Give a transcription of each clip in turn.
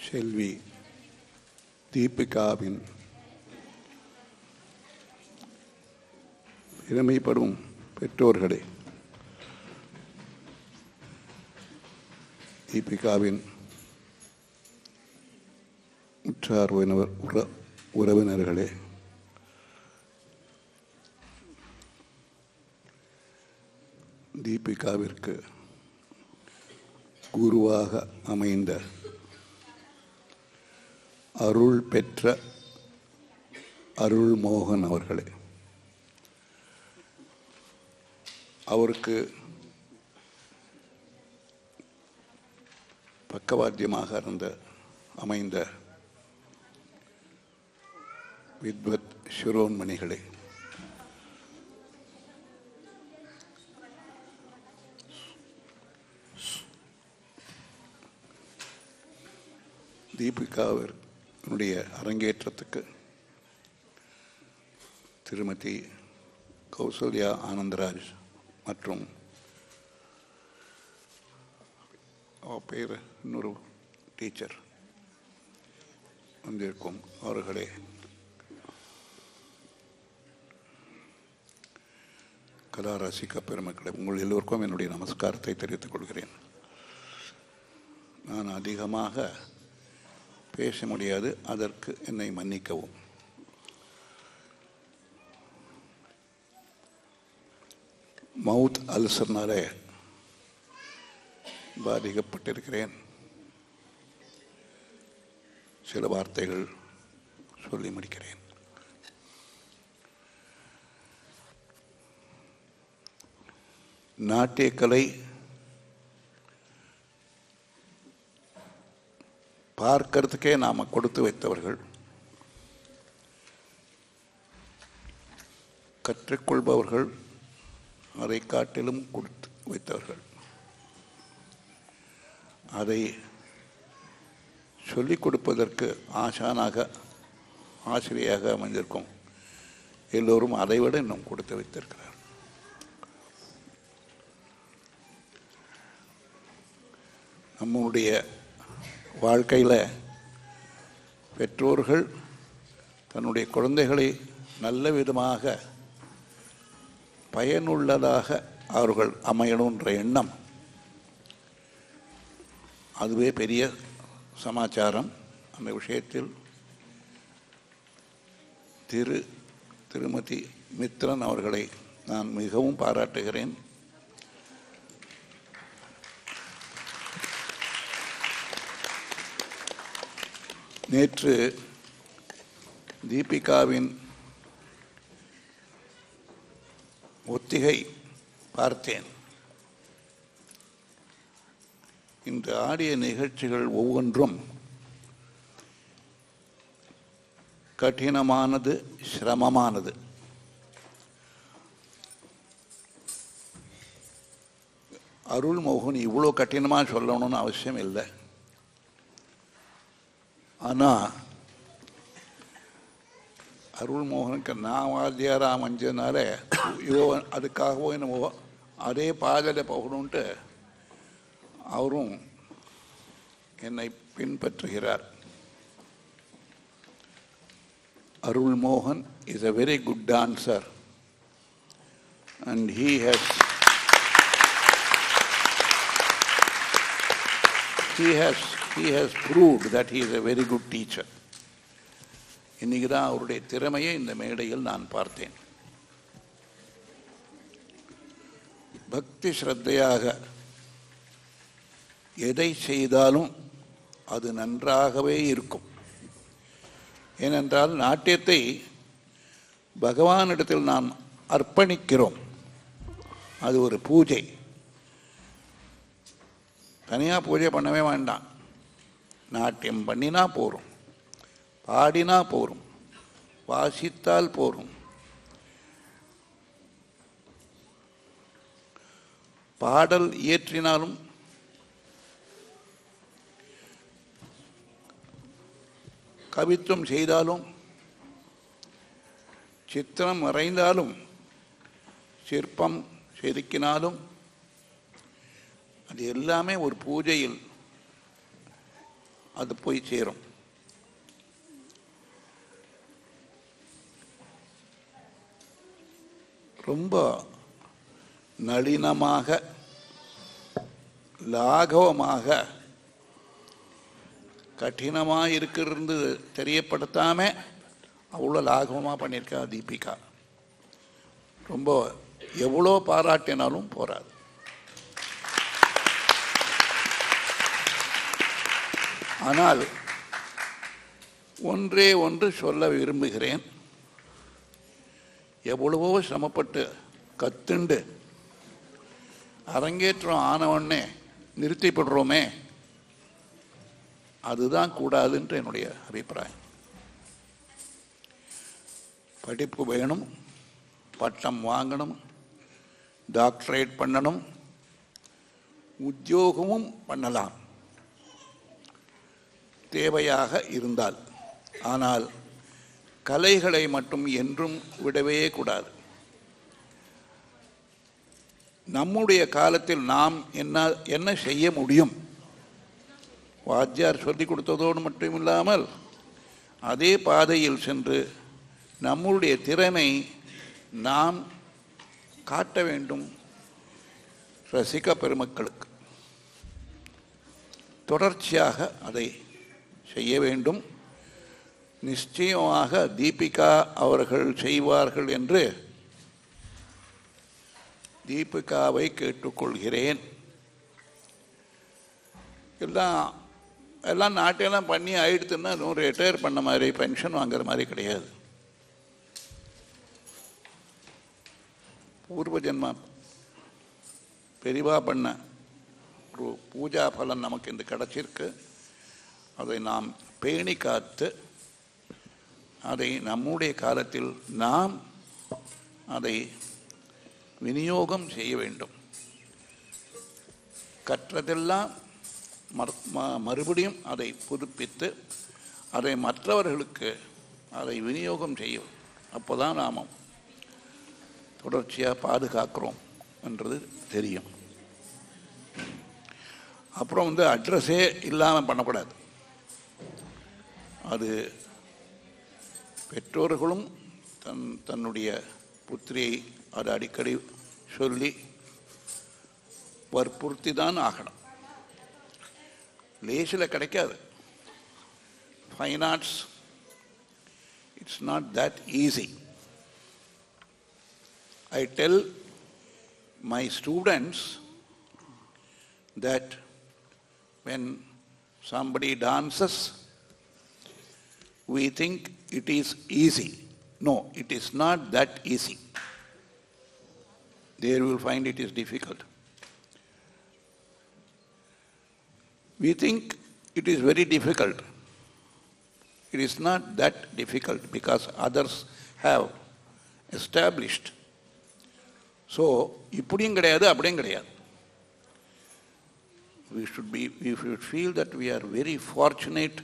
செல்வி தீபிகாவின் பெருமைப்படும் பெற்றோர்களே, தீபிகாவின் உற்றார் உறவினர்களே, தீபிகாவிற்கு குருவாக அமைந்த அருள் பெற்ற அருள்மோகன் அவர்களே, அவருக்கு பக்கவாத்தியமாக அமைந்த வித்வத் சிரோன்மணிகளே, தீபிகாவினுடைய அரங்கேற்றத்துக்கு திருமதி கௌசல்யா ஆனந்தராஜ் மற்றும் பேர் இன்னொரு டீச்சர் வந்திருக்கும் அவர்களே, கலா ரசிக பெருமக்களே, உங்கள் எல்லோருக்கும் என்னுடைய நமஸ்காரத்தை தெரிவித்துக் கொள்கிறேன். நான் அதிகமாக பேச முடியாது, அதற்கு என்னை மன்னிக்கவும். மவுத் அல்சர்னாலே பாதிக்கப்பட்டிருக்கிறேன். சில வார்த்தைகள் சொல்லி முடிக்கிறேன். நாட்டியக்கலை பார்க்கறதுக்கே நாம் கொடுத்து வைத்தவர்கள், கற்றுக்கொள்பவர்கள் அதை காட்டிலும் கொடுத்து வைத்தவர்கள். அதை சொல்லிக் கொடுப்பதற்கு ஆசிரியராக அமைந்திருக்கும் எல்லோரும் அதைவிட இன்னும் கொடுத்து வைத்திருக்கிறார். நம்முடைய வாழ்க்கையில் பெற்றோர்கள் தன்னுடைய குழந்தைகளை நல்ல விதமாக பயனுள்ளதாக அவர்கள் அமையணுன்ற எண்ணம், அதுவே பெரிய சமாச்சாரம். அந்த விஷயத்தில் திருமதி மித்ரன் அவர்களை நான் மிகவும் பாராட்டுகிறேன். நேற்று தீபிகாவின் ஒத்திகை பார்த்தேன். இந்த ஆடிய நிகழ்ச்சிகள் ஒவ்வொன்றும் கடினமானது, சிரமமானது. அருள்மோகன் இவ்வளோ கடினமாக சொல்லணும்னு அவசியம் இல்லை. ஆனால் அருள்மோகனுக்கு நான் வாத்தியாரா அமைஞ்சதுனால அதுக்காகவோ என்னவோ அதே பாதையில் போகணுன்ட்டு அவரும் என்னை பின்பற்றுகிறார். Arul Mohan is a very good dancer and he has proved that he is a very good teacher. இன்னைக்கு தான் அவருடைய திறமையை இந்த மேடையில் நான் பார்த்தேன். பக்தி ஸ்ரத்தையாக எதை செய்தாலும் அது நன்றாகவே இருக்கும். ஏனென்றால் நாட்டியத்தை பகவானிடத்தில் நாம் அர்ப்பணிக்கிறோம். அது ஒரு பூஜை. தனியாக பூஜை பண்ணவே வேண்டாம். நாட்டியம் பண்ணினா போரும், பாடினா போரும், வாசித்தால் போரும். பாடல் இயற்றினாலும் கவித்துவம் செய்தாலும் சித்திரம் வரைந்தாலும் சிற்பம் செதுக்கினாலும் அது எல்லாமே ஒரு பூஜையில் அது போய் சேரும். ரொம்ப நளினமாக லாகவமாக கடினமாக இருக்கிறது தெரியப்படுத்தாம அவ்வளோ லாகவமாக பண்ணியிருக்கா தீபிகா. ரொம்ப எவ்வளோ பாராட்டினாலும் போராது. ஆனால் ஒன்றே ஒன்று சொல்ல விரும்புகிறேன். எவ்வளவோ சிரமப்பட்டு கத்துண்டு அரங்கேற்றம் ஆனவொடனே நிறுத்திப்படுறோமே, அதுதான் கூடாதுன்ற என்னுடைய அபிப்பிராயம். படிப்பு வேணும், பட்டம் வாங்கணும், டாக்டரேட் பண்ணணும், உத்தியோகமும் பண்ணலாம் தேவையாக இருந்தால். ஆனால் கலைகளை மட்டும் என்றும் விடவே கூடாது. நம்முடைய காலத்தில் நாம் என்ன செய்ய முடியும், வாத்தியார் சொல்லிக் கொடுத்ததோடு மட்டும் இல்லாமல் அதே பாதையில் சென்று நம்முடைய திறனை நாம் காட்ட வேண்டும் ரசிக பெருமக்களுக்கு. தொடர்ச்சியாக அதை செய்ய வேண்டும். நிச்சயமாக தீபிகா அவர்கள் செய்வார்கள் என்று தீபிகாவை கேட்டுக்கொள்கிறேன். எல்லாம் நாட்டையெல்லாம் பண்ணி ஆயிடுத்துன்னா ரிட்டையர் பண்ண மாதிரி பென்ஷன் வாங்குற மாதிரி கிடையாது. பூர்வ ஜென்மா பெரிவா பண்ண ஒரு பூஜா பலன் நமக்கு இந்த கிடைச்சிருக்கு. அதை நாம் பேணி காத்து அதை நம்முடைய காலத்தில் நாம் அதை விநியோகம் செய்ய வேண்டும். கற்றதெல்லாம் மறுபடியும் அதை புதுப்பித்து அதை மற்றவர்களுக்கு அதை விநியோகம் செய்யும். அப்போதான் நாம் தொடர்ச்சியாக பாதுகாக்கிறோம் என்றது தெரியும். அப்புறம் அட்ரஸே இல்லாமல் பண்ணக்கூடாது. அது பெற்றோர்களும் தன்னுடைய புத்திரியை அதை அடிக்கடி சொல்லி வற்புறுத்தி தான் ஆகணும். லேசில் கிடைக்காது. Fine arts it's not that easy. I tell my students that when somebody dances, we think it is easy. No, it is not that easy. There you will find it is difficult. We think it is very difficult. It is not that difficult because others have established. So, இப்படியும் கிடையாது அப்படியும் கிடையாது. We should feel that we are very fortunate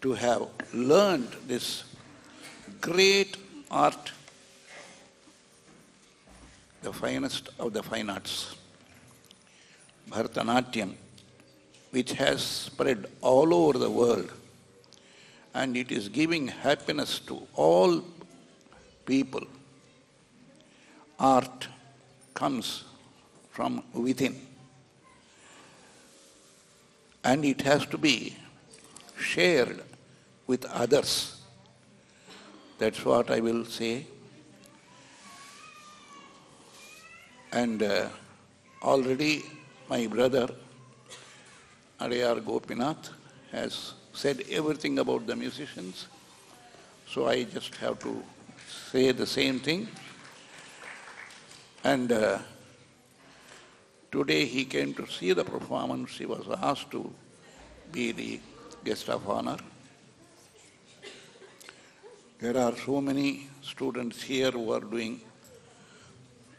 to have learned this great art, the finest of the fine arts, Bharatanatyam, which has spread all over the world, and it is giving happiness to all people. Art comes from within, and it has to be shared with others. That's what I will say. And already my brother Adayar Gopinath has said everything about the musicians, so I just have to say the same thing. And today he came to see the performance. He was asked to be the guest of honor. There are so many students here who are doing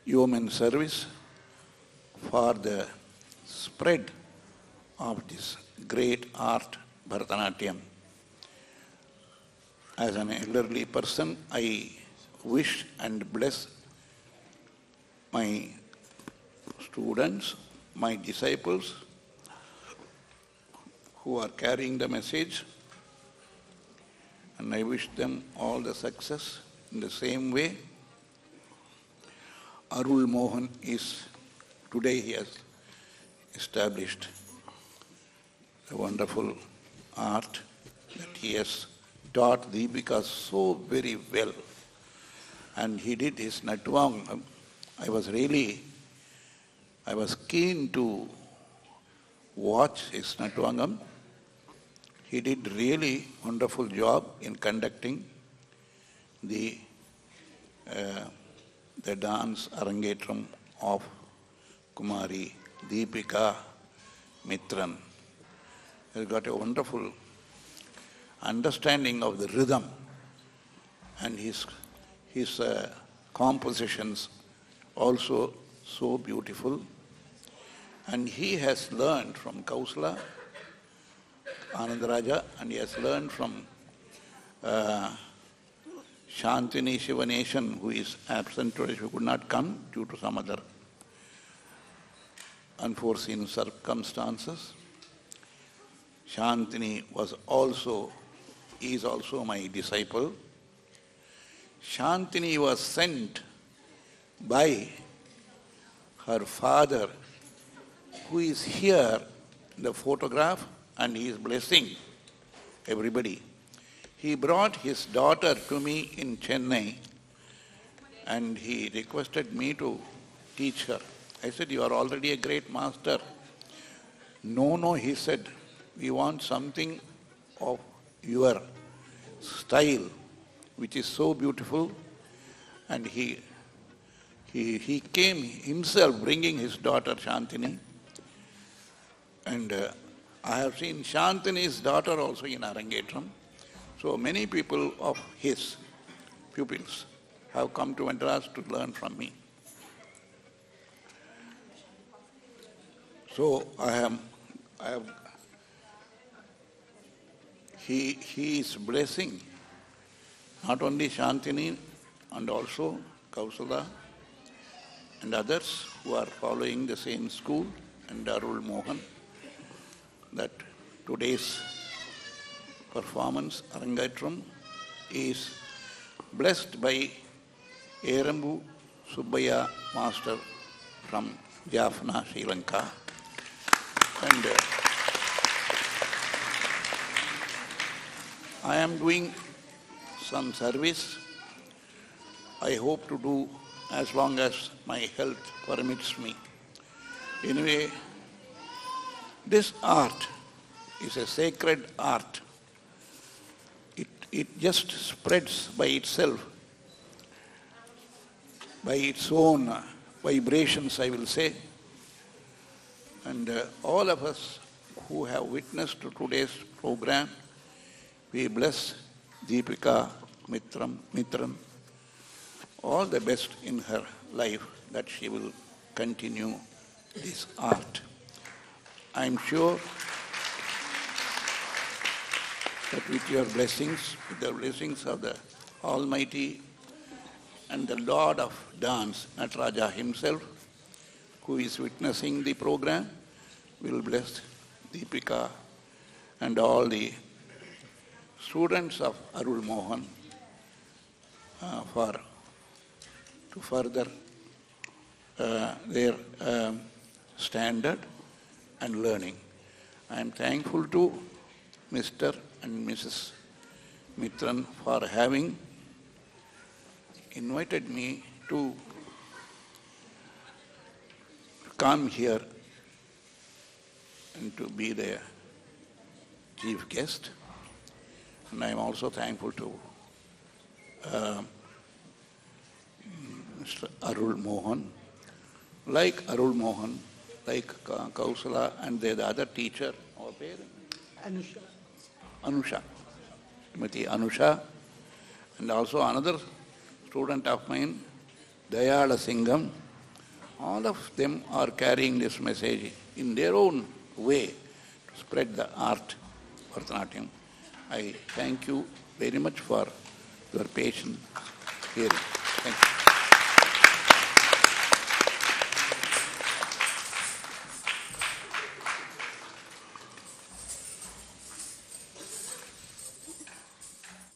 yeoman service for the spread of this great art, Bharatanatyam. As an elderly person, I wish and bless my students, my disciples, who are carrying the message, and I wish them all the success. In the same way, Arul Mohan today he has established a wonderful art that he has taught Deepika so very well. And he did his Natvangam. I was keen to watch his Natvangam. He did really wonderful job in conducting the dance Arangetram of Kumari Deepika Mitran. He got a wonderful understanding of the rhythm, and his compositions also so beautiful. And he has learned from Kausala, Anandaraja, and he has learned from Shantini Shivanation, who is absent today, who could not come due to some other unforeseen circumstances. Shantini is also my disciple. Shantini was sent by her father, who is here in the photograph, and he is blessing everybody. He brought his daughter to me in Chennai, and he requested me to teach her. I said, "You are already a great master." No, he said, "We want something of your style, which is so beautiful." And he came himself bringing his daughter Shantini. And I have seen Shantini's daughter also in Arangetram. So many people of his pupils have come to Madras to learn from me. So he is blessing not only Shantini and also Kausala and others who are following the same school, and Arul Mohan, that today's performance, Arangetram, is blessed by Erambu Subbaya Master from Jaffna, Sri Lanka. And I am doing some service. I hope to do as long as my health permits me. Anyway, this art is a sacred art. It just spreads by itself, by its own vibrations, I will say. And all of us who have witnessed to today's program, we bless Deepika Mitran, all the best in her life, that she will continue this art. I am sure that with your blessings, with the blessings of the Almighty and the Lord of Dance, Nataraja himself, who is witnessing the program, will bless Deepika and all the students of Arul Mohan to further their standard and learning. I am thankful to Mr. and Mrs. Mitran for having invited me to come here and to be their chief guest. And I am also thankful to Mr. Arul Mohan. Like Arul Mohan, like Kausala and the other teacher, our parent? Anusha. Srimati Anusha. And also another student of mine, Dayala Singham. All of them are carrying this message in their own way to spread the art of Bharatanatyam. I thank you very much for your patient hearing. Thank you.